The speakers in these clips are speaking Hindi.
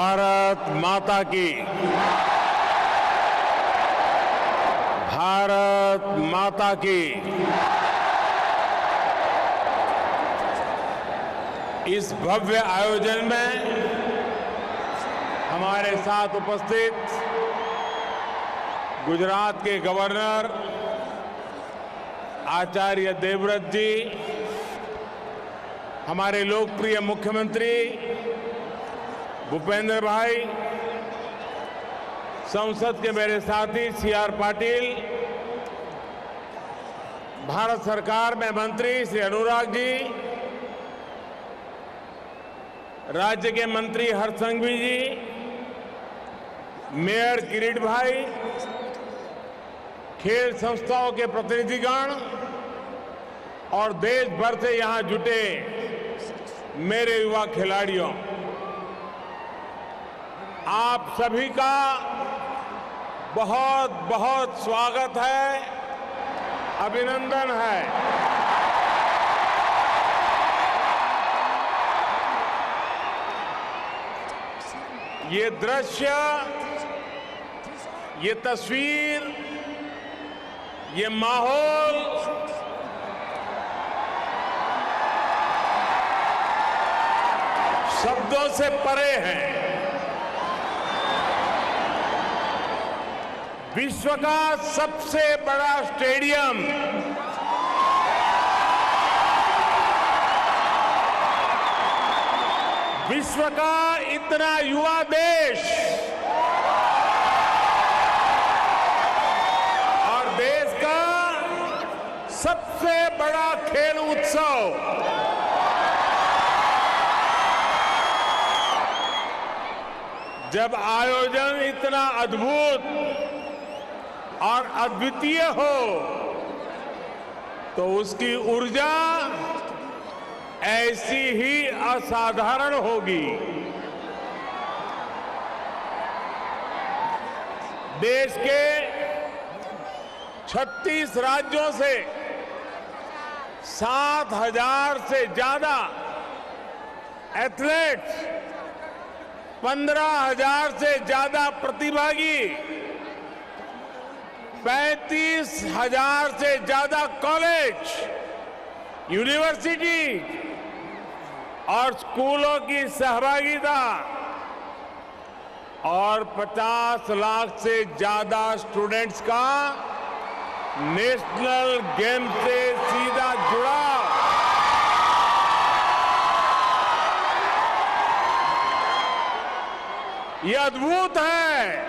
भारत माता की। भारत माता की। इस भव्य आयोजन में हमारे साथ उपस्थित गुजरात के गवर्नर आचार्य देवव्रत जी, हमारे लोकप्रिय मुख्यमंत्री भूपेंद्र भाई, संसद के मेरे साथी सीआर पाटिल, भारत सरकार में मंत्री श्री अनुराग जी, राज्य के मंत्री हरसंघवी जी, मेयर किरीट भाई, खेल संस्थाओं के प्रतिनिधिगण और देश भर से यहां जुटे मेरे युवा खिलाड़ियों, आप सभी का बहुत बहुत स्वागत है, अभिनंदन है। ये दृश्य, ये तस्वीर, ये माहौल शब्दों से परे है। विश्व का सबसे बड़ा स्टेडियम, विश्व का इतना युवा देश और देश का सबसे बड़ा खेल उत्सव, जब आयोजन इतना अद्भुत और अद्वितीय हो तो उसकी ऊर्जा ऐसी ही असाधारण होगी। देश के 36 राज्यों से 7,000 से ज्यादा एथलीट्स, 15,000 से ज्यादा प्रतिभागी, 35,000 से ज्यादा कॉलेज, यूनिवर्सिटी और स्कूलों की सहभागिता और 50 लाख से ज्यादा स्टूडेंट्स का नेशनल गेम से सीधा जुड़ाव, ये अद्भुत है,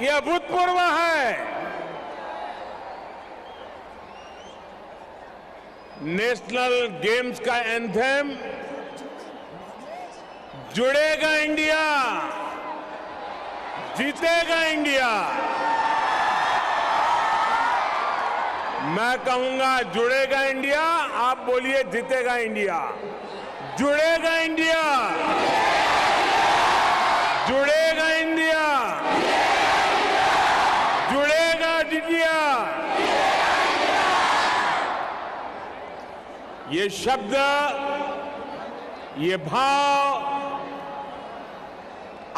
ये अभूतपूर्व है। नेशनल गेम्स का एंथम जुड़ेगा इंडिया, जीतेगा इंडिया। मैं कहूंगा जुड़ेगा इंडिया, आप बोलिए जीतेगा इंडिया। जुड़ेगा इंडिया, जुड़ेगा इंडिया, जुड़ेगा इंडिया। ये शब्द, ये भाव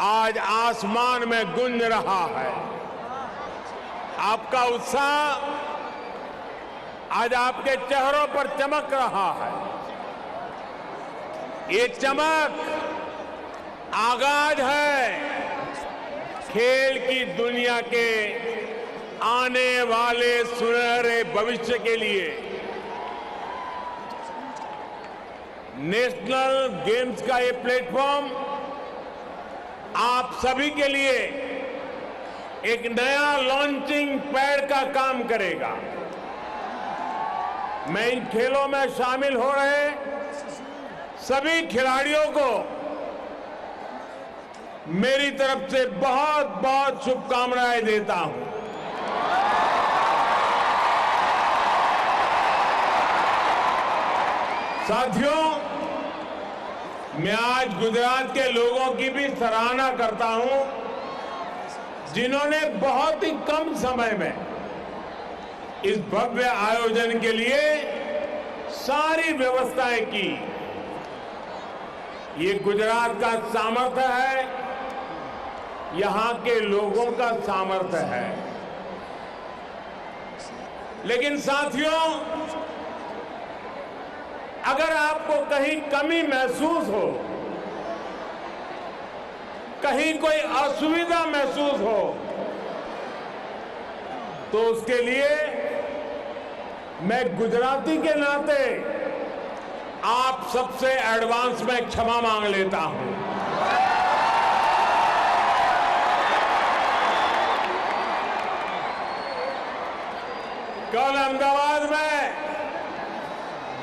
आज आसमान में गूंज रहा है। आपका उत्साह आज आपके चेहरों पर चमक रहा है। ये चमक आगाज है खेल की दुनिया के आने वाले सुनहरे भविष्य के लिए। नेशनल गेम्स का ये प्लेटफॉर्म आप सभी के लिए एक नया लॉन्चिंग पैड का काम करेगा। मैं इन खेलों में शामिल हो रहे सभी खिलाड़ियों को मेरी तरफ से बहुत बहुत शुभकामनाएं देता हूं। साथियों, मैं आज गुजरात के लोगों की भी सराहना करता हूं, जिन्होंने बहुत ही कम समय में इस भव्य आयोजन के लिए सारी व्यवस्थाएं की। ये गुजरात का सामर्थ्य है, यहां के लोगों का सामर्थ्य है। लेकिन साथियों, अगर आपको कहीं कमी महसूस हो, कहीं कोई असुविधा महसूस हो, तो उसके लिए मैं गुजराती के नाते आप सबसे एडवांस में क्षमा मांग लेता हूं। कल अहमदाबाद में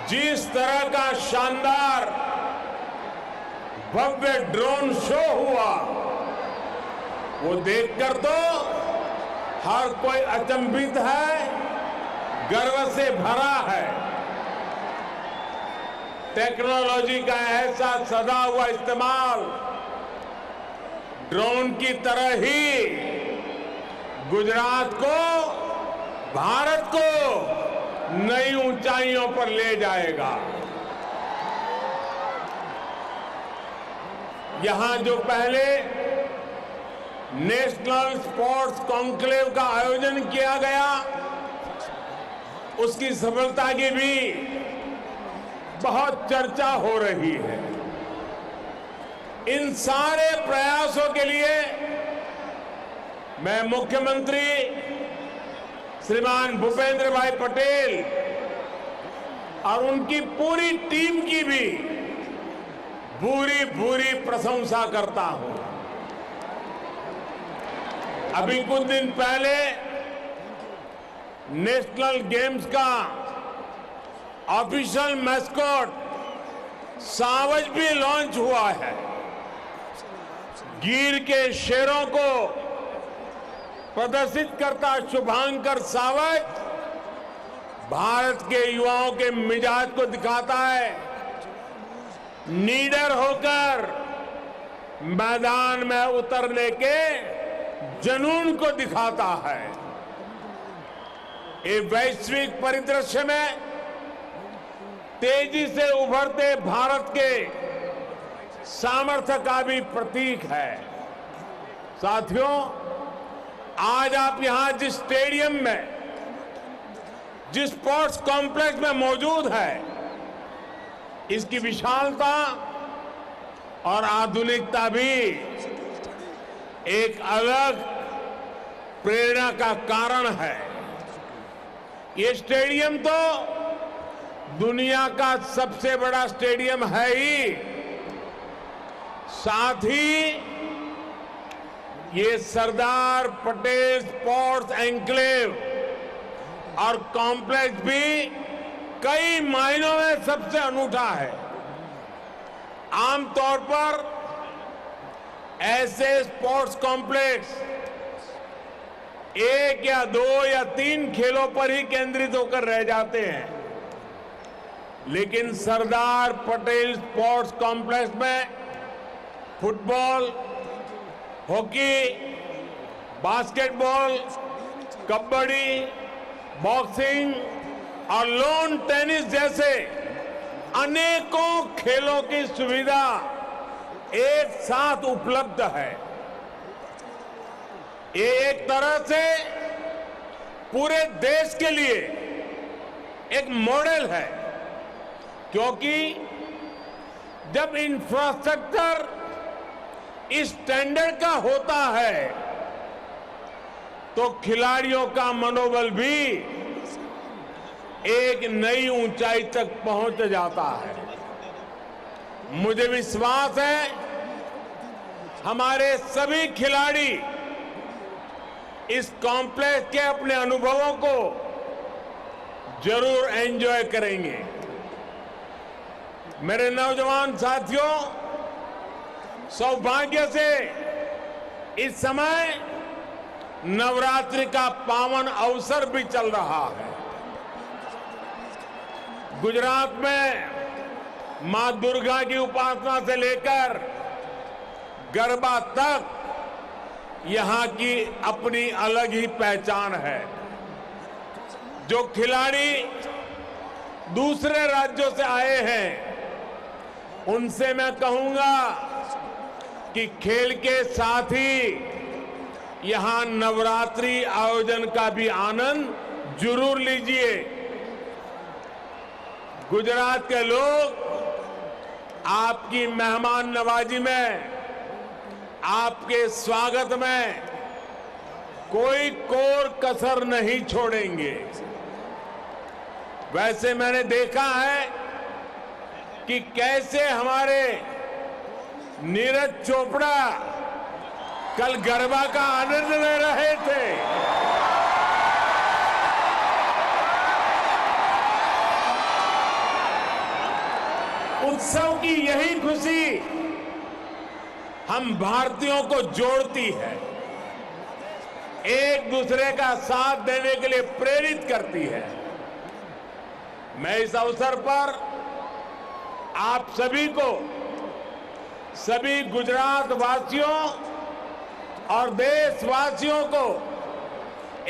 जिस तरह का शानदार भव्य ड्रोन शो हुआ, वो देखकर तो हर कोई अचंभित है, गर्व से भरा है। टेक्नोलॉजी का ऐसा सदा हुआ इस्तेमाल ड्रोन की तरह ही गुजरात को, भारत को नई ऊंचाइयों पर ले जाएगा। यहां जो पहले नेशनल स्पोर्ट्स कॉन्क्लेव का आयोजन किया गया, उसकी सफलता की भी बहुत चर्चा हो रही है। इन सारे प्रयासों के लिए मैं मुख्यमंत्री श्रीमान भूपेंद्र भाई पटेल और उनकी पूरी टीम की भी पूरी प्रशंसा करता हूं। अभी कुछ दिन पहले नेशनल गेम्स का ऑफिशियल मैस्कॉट सावज भी लॉन्च हुआ है। गिर के शेरों को प्रदर्शित करता शुभांकर सावज भारत के युवाओं के मिजाज को दिखाता है, निडर होकर मैदान में उतरने के जुनून को दिखाता है। ये वैश्विक परिदृश्य में तेजी से उभरते भारत के सामर्थ्य का भी प्रतीक है। साथियों, आज आप यहां जिस स्टेडियम में, जिस स्पोर्ट्स कॉम्प्लेक्स में मौजूद है, इसकी विशालता और आधुनिकता भी एक अलग प्रेरणा का कारण है। ये स्टेडियम तो दुनिया का सबसे बड़ा स्टेडियम है ही, साथ ही ये सरदार पटेल स्पोर्ट्स एन्क्लेव और कॉम्प्लेक्स भी कई मायनों में सबसे अनूठा है। आमतौर पर ऐसे स्पोर्ट्स कॉम्प्लेक्स एक या दो या तीन खेलों पर ही केंद्रित होकर रह जाते हैं, लेकिन सरदार पटेल स्पोर्ट्स कॉम्प्लेक्स में football, hockey, basketball, kabaddi, boxing और लॉन टेनिस जैसे अनेकों खेलों की सुविधा एक साथ उपलब्ध है। ये एक तरह से पूरे देश के लिए एक मॉडल है, क्योंकि जब इंफ्रास्ट्रक्चर इस स्टैंडर्ड का होता है तो खिलाड़ियों का मनोबल भी एक नई ऊंचाई तक पहुंच जाता है। मुझे विश्वास है हमारे सभी खिलाड़ी इस कॉम्प्लेक्स के अपने अनुभवों को जरूर एंजॉय करेंगे। मेरे नौजवान साथियों, सौभाग्य से इस समय नवरात्रि का पावन अवसर भी चल रहा है। गुजरात में मां दुर्गा की उपासना से लेकर गरबा तक यहां की अपनी अलग ही पहचान है। जो खिलाड़ी दूसरे राज्यों से आए हैं, उनसे मैं कहूंगा कि खेल के साथ ही यहां नवरात्रि आयोजन का भी आनंद जरूर लीजिए। गुजरात के लोग आपकी मेहमान नवाजी में, आपके स्वागत में कोई कोर कसर नहीं छोड़ेंगे। वैसे मैंने देखा है कि कैसे हमारे नीरज चोपड़ा कल गरबा का आनंद ले रहे थे। उत्सव की यही खुशी हम भारतीयों को जोड़ती है, एक दूसरे का साथ देने के लिए प्रेरित करती है। मैं इस अवसर पर आप सभी को, सभी गुजरात वासियों और देशवासियों को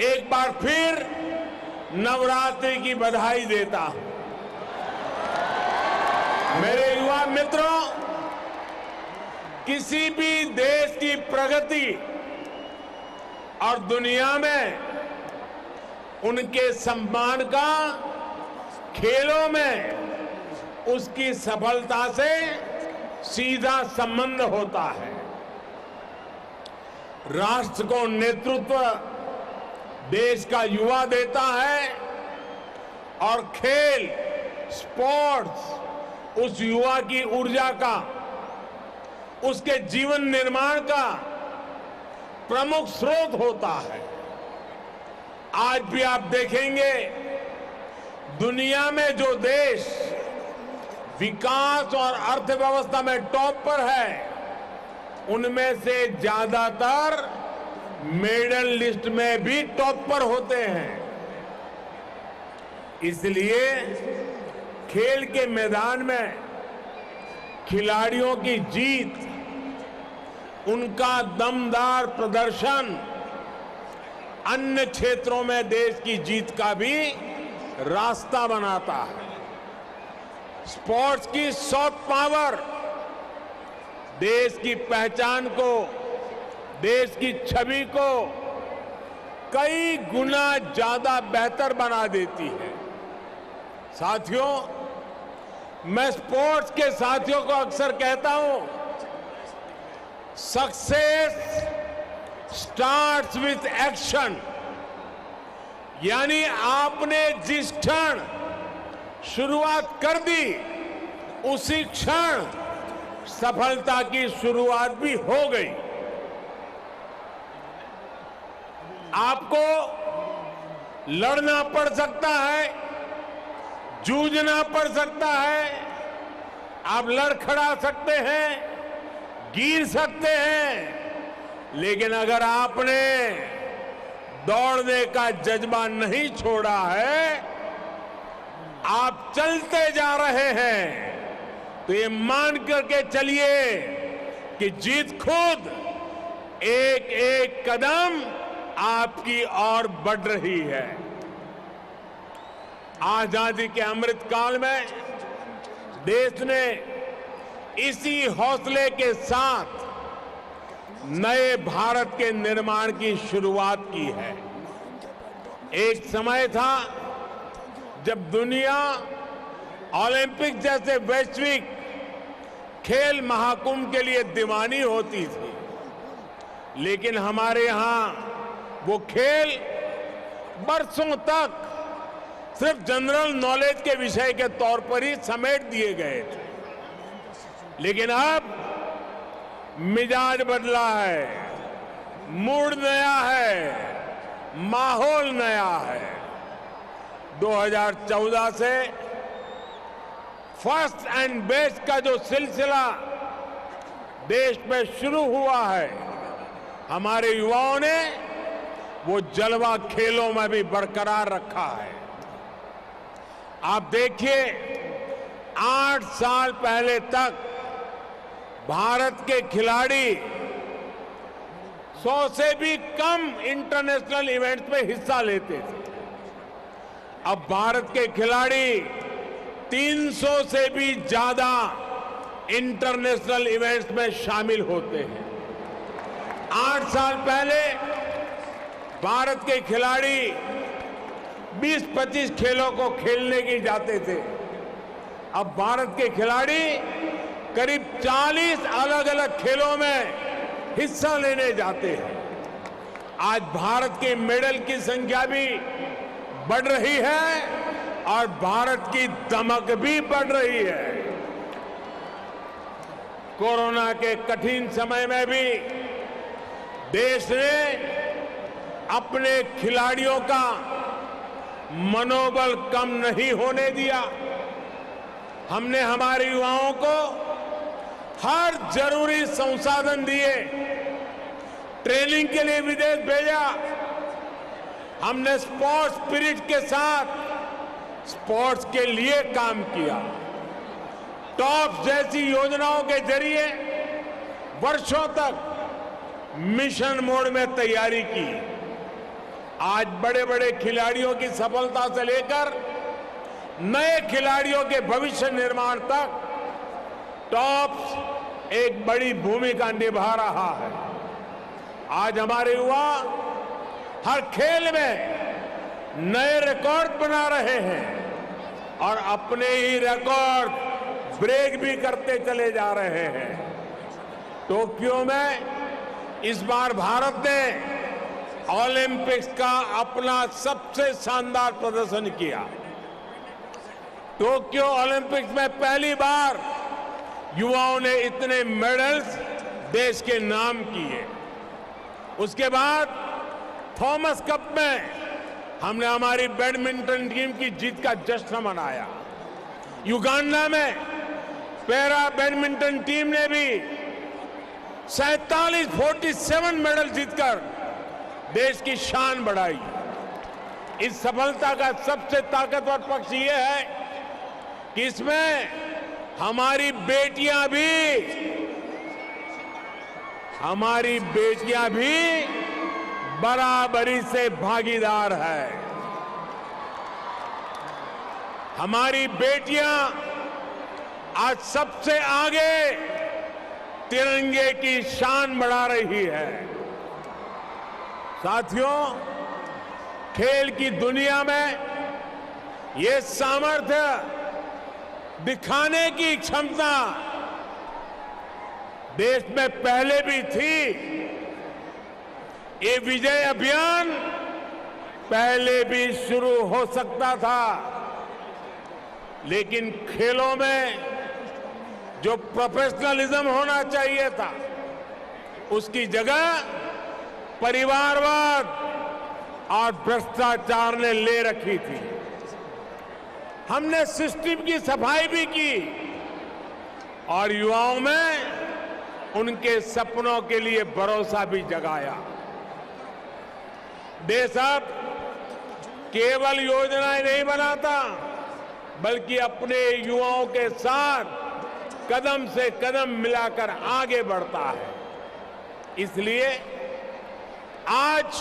एक बार फिर नवरात्रि की बधाई देता हूं। मेरे युवा मित्रों, किसी भी देश की प्रगति और दुनिया में उनके सम्मान का खेलों में उसकी सफलता से सीधा संबंध होता है। राष्ट्र को नेतृत्व देश का युवा देता है और खेल, स्पोर्ट्स उस युवा की ऊर्जा का, उसके जीवन निर्माण का प्रमुख स्रोत होता है। आज भी आप देखेंगे दुनिया में जो देश विकास और अर्थव्यवस्था में टॉप पर है, उनमें से ज्यादातर मेडल लिस्ट में भी टॉप पर होते हैं। इसलिए खेल के मैदान में खिलाड़ियों की जीत, उनका दमदार प्रदर्शन अन्य क्षेत्रों में देश की जीत का भी रास्ता बनाता है। स्पोर्ट्स की सॉफ्ट पावर देश की पहचान को, देश की छवि को कई गुना ज्यादा बेहतर बना देती है। साथियों, मैं स्पोर्ट्स के साथियों को अक्सर कहता हूं, सक्सेस स्टार्ट्स विथ एक्शन। यानी आपने जिस क्षण शुरुआत कर दी, उसी क्षण सफलता की शुरुआत भी हो गई। आपको लड़ना पड़ सकता है, जूझना पड़ सकता है, आप लड़खड़ा सकते हैं, गिर सकते हैं, लेकिन अगर आपने दौड़ने का जज्बा नहीं छोड़ा है, आप चलते जा रहे हैं, तो ये मान करके चलिए कि जीत खुद एक एक कदम आपकी ओर बढ़ रही है। आजादी के अमृत काल में देश ने इसी हौसले के साथ नए भारत के निर्माण की शुरुआत की है। एक समय था जब दुनिया ओलंपिक जैसे वैश्विक खेल महाकुंभ के लिए दीवानी होती थी, लेकिन हमारे यहां वो खेल बरसों तक सिर्फ जनरल नॉलेज के विषय के तौर पर ही समेट दिए गए थे। लेकिन अब मिजाज बदला है, मूड नया है, माहौल नया है। 2014 से फर्स्ट एंड बेस्ट का जो सिलसिला देश में शुरू हुआ है, हमारे युवाओं ने वो जलवा खेलों में भी बरकरार रखा है। आप देखिए, 8 साल पहले तक भारत के खिलाड़ी 100 से भी कम इंटरनेशनल इवेंट्स में हिस्सा लेते थे। अब भारत के खिलाड़ी 300 से भी ज्यादा इंटरनेशनल इवेंट्स में शामिल होते हैं। 8 साल पहले भारत के खिलाड़ी 20-25 खेलों को खेलने के जाते थे। अब भारत के खिलाड़ी करीब 40 अलग अलग खेलों में हिस्सा लेने जाते हैं। आज भारत के मेडल की संख्या भी बढ़ रही है और भारत की दमक भी बढ़ रही है। कोरोना के कठिन समय में भी देश ने अपने खिलाड़ियों का मनोबल कम नहीं होने दिया। हमने हमारे युवाओं को हर जरूरी संसाधन दिए, ट्रेनिंग के लिए विदेश भेजा। हमने स्पोर्ट्स स्पिरिट के साथ स्पोर्ट्स के लिए काम किया। टॉप्स जैसी योजनाओं के जरिए वर्षों तक मिशन मोड में तैयारी की। आज बड़े बड़े खिलाड़ियों की सफलता से लेकर नए खिलाड़ियों के भविष्य निर्माण तक टॉप्स एक बड़ी भूमिका निभा रहा है। आज हमारे युवा हर खेल में नए रिकॉर्ड बना रहे हैं और अपने ही रिकॉर्ड ब्रेक भी करते चले जा रहे हैं। टोक्यो में इस बार भारत ने ओलंपिक्स का अपना सबसे शानदार प्रदर्शन किया। टोक्यो ओलंपिक्स में पहली बार युवाओं ने इतने मेडल्स देश के नाम किए। उसके बाद थॉमस कप में हमने हमारी बैडमिंटन टीम की जीत का जश्न मनाया। युगांडा में पैरा बैडमिंटन टीम ने भी 47 मेडल जीतकर देश की शान बढ़ाई। इस सफलता का सबसे ताकतवर पक्ष ये है कि इसमें हमारी बेटियां भी बराबरी से भागीदार है। हमारी बेटियां आज सबसे आगे तिरंगे की शान बढ़ा रही है। साथियों, खेल की दुनिया में ये सामर्थ्य दिखाने की क्षमता देश में पहले भी थी। ये विजय अभियान पहले भी शुरू हो सकता था, लेकिन खेलों में जो प्रोफेशनलिज्म होना चाहिए था उसकी जगह परिवारवाद और भ्रष्टाचार ने ले रखी थी। हमने सिस्टम की सफाई भी की और युवाओं में उनके सपनों के लिए भरोसा भी जगाया। देश अब केवल योजनाएं नहीं बनाता, बल्कि अपने युवाओं के साथ कदम से कदम मिलाकर आगे बढ़ता है। इसलिए आज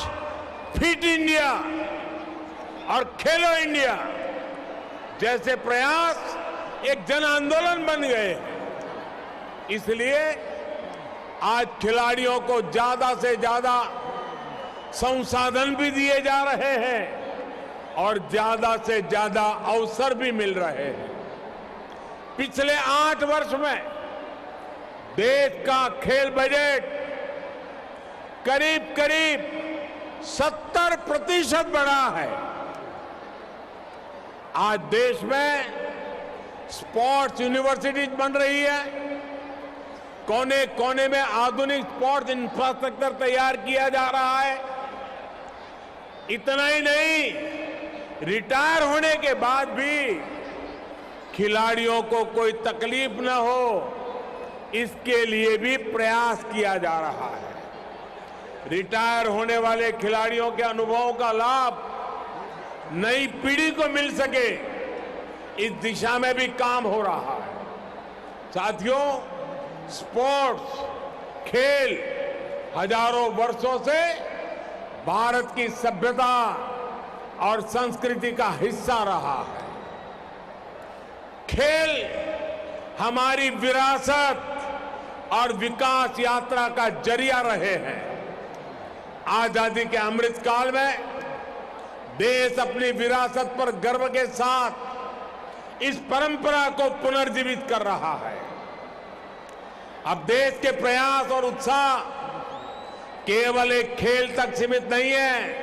फिट इंडिया और खेलो इंडिया जैसे प्रयास एक जन आंदोलन बन गए। इसलिए आज खिलाड़ियों को ज्यादा से ज्यादा संसाधन भी दिए जा रहे हैं और ज्यादा से ज्यादा अवसर भी मिल रहे हैं। पिछले 8 वर्ष में देश का खेल बजट करीब 70% बढ़ा है। आज देश में स्पोर्ट्स यूनिवर्सिटीज बन रही है। कोने कोने में आधुनिक स्पोर्ट्स इंफ्रास्ट्रक्चर तैयार किया जा रहा है। इतना ही नहीं, रिटायर होने के बाद भी खिलाड़ियों को कोई तकलीफ न हो, इसके लिए भी प्रयास किया जा रहा है। रिटायर होने वाले खिलाड़ियों के अनुभवों का लाभ नई पीढ़ी को मिल सके, इस दिशा में भी काम हो रहा है। साथियों, स्पोर्ट्स, खेल हजारों वर्षों से भारत की सभ्यता और संस्कृति का हिस्सा रहा है। खेल हमारी विरासत और विकास यात्रा का जरिया रहे हैं। आजादी के अमृत काल में देश अपनी विरासत पर गर्व के साथ इस परंपरा को पुनर्जीवित कर रहा है। अब देश के प्रयास और उत्साह केवल एक खेल तक सीमित नहीं है,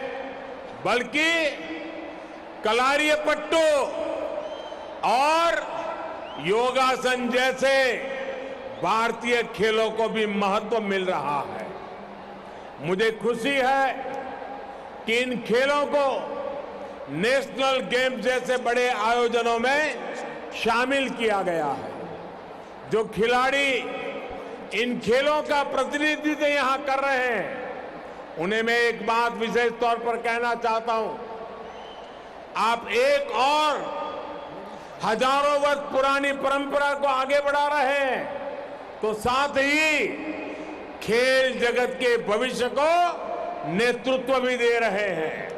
बल्कि कलारीपयट्टू और योगासन जैसे भारतीय खेलों को भी महत्व मिल रहा है। मुझे खुशी है कि इन खेलों को नेशनल गेम्स जैसे बड़े आयोजनों में शामिल किया गया है। जो खिलाड़ी इन खेलों का प्रतिनिधित्व यहां कर रहे हैं, उन्हें मैं एक बात विशेष तौर पर कहना चाहता हूं। आप एक और हजारों वर्ष पुरानी परंपरा को आगे बढ़ा रहे हैं, तो साथ ही खेल जगत के भविष्य को नेतृत्व भी दे रहे हैं।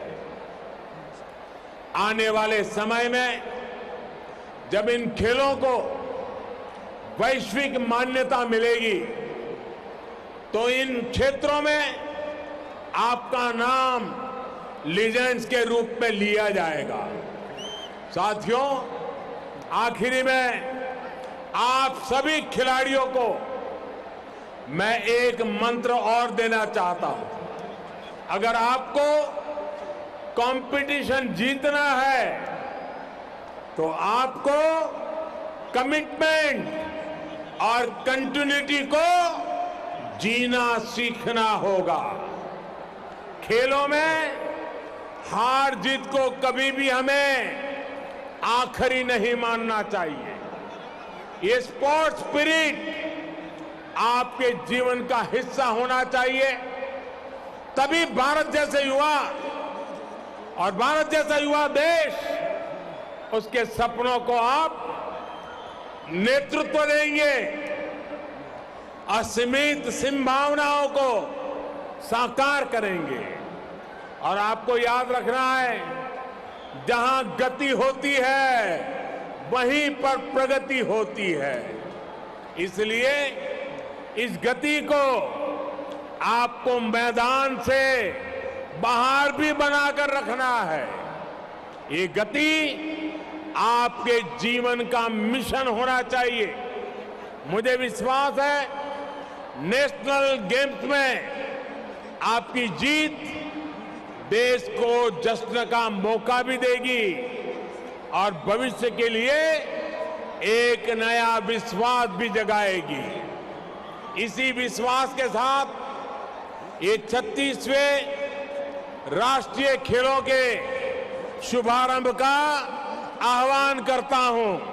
आने वाले समय में जब इन खेलों को वैश्विक मान्यता मिलेगी, तो इन क्षेत्रों में आपका नाम लीजेंड्स के रूप में लिया जाएगा। साथियों, आखिरी में आप सभी खिलाड़ियों को मैं एक मंत्र और देना चाहता हूं। अगर आपको कंपटीशन जीतना है, तो आपको कमिटमेंट और कंटिन्यूटी को जीना सीखना होगा। खेलों में हार जीत को कभी भी हमें आखिरी नहीं मानना चाहिए। ये स्पोर्ट्स स्पिरिट आपके जीवन का हिस्सा होना चाहिए। तभी भारत जैसे युवा और भारत जैसा युवा देश, उसके सपनों को आप नेतृत्व देंगे, असीमित संभावनाओं को साकार करेंगे। और आपको याद रखना है, जहां गति होती है वहीं पर प्रगति होती है। इसलिए इस गति को आपको मैदान से बाहर भी बनाकर रखना है। ये गति आपके जीवन का मिशन होना चाहिए। मुझे विश्वास है, नेशनल गेम्स में आपकी जीत देश को जश्न का मौका भी देगी और भविष्य के लिए एक नया विश्वास भी जगाएगी। इसी विश्वास के साथ ये 36वें राष्ट्रीय खेलों के शुभारंभ का आह्वान करता हूं।